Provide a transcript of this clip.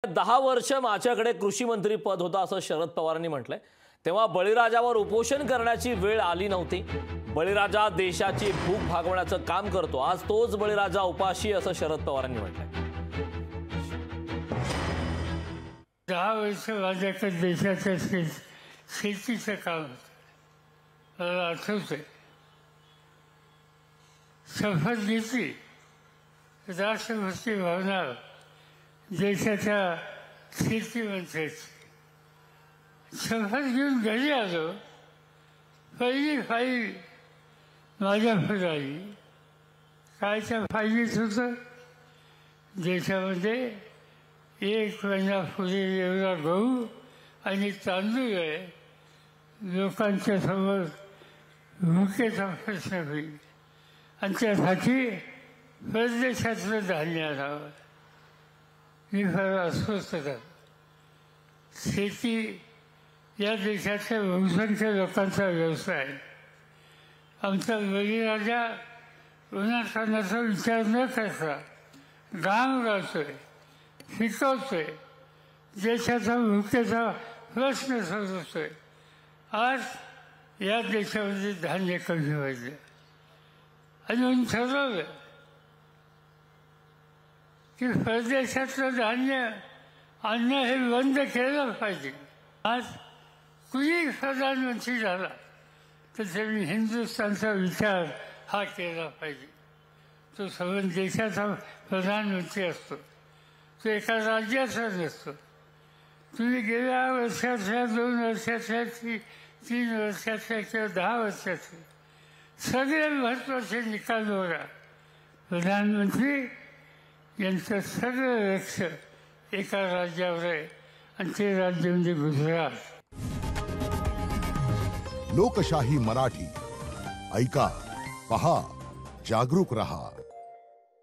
10 वर्ष माझ्याकडे कृषी मंत्री पद होतं असं शरद पवारांनी म्हटलंय। तेव्हा बळीराजावर उपोषण करण्याची वेळ आली नव्हती। बळीराजा देशाची भूक भागवण्याचं काम करतो, आज तोच बळीराजा उपाशी असं शरद पवारांनी म्हटलंय। 10 वर्ष माझ्याकडे देशाच्या शेतीचं काम होतं, मला आठवतंय। शपथ घेतली, राष्ट्रभक्ती भावना देशाच्या शेतीमंत्र्याची शपथ घेऊन घरी आलो। पहिली फाईल माझ्याकडे आली। काय त्या फाईलीत होतं? देशामध्ये 1 महिना पुढे एवढा गहू आणि तांदूळ आहे, लोकांच्या समोर भुकेचा प्रश्न होईल आणि त्यासाठी परदेशातलं धान्य आणावं। मी फार अस्वस्थ झालो। शेती या देशाच्या बहुसंख्य लोकांचा व्यवसाय। आमचा बळीराजा उन्हातान्हाचा विचार न करता गाव गावतोय, शिकवतोय, देशाचा भुकेचा प्रश्न सोडवतोय। आज या देशामध्ये धान्य कमी व्हायचं आणि म्हणून ठरवलं की परदेशातलं धान्य आणणं हे बंद केलं पाहिजे। आज कुणी प्रधानमंत्री झाला तर त्यांनी हिंदुस्थानचा विचार हा केला पाहिजे। तो संपूर्ण देशाचा प्रधानमंत्री असतो, तो एका राज्याचा नसतो। तुम्ही गेल्या वर्षाच्या, 2 वर्षाच्या, 3 वर्षाच्या किंवा 10 वर्षाचे सगळे महत्त्वाचे निकाल बघा। प्रधानमंत्री यांचं सगळं लक्ष एका राज्यावर आहे आणि ते राज्य म्हणजे गुजरात। लोकशाही मराठी ऐका, पहा, जागरूक रहा।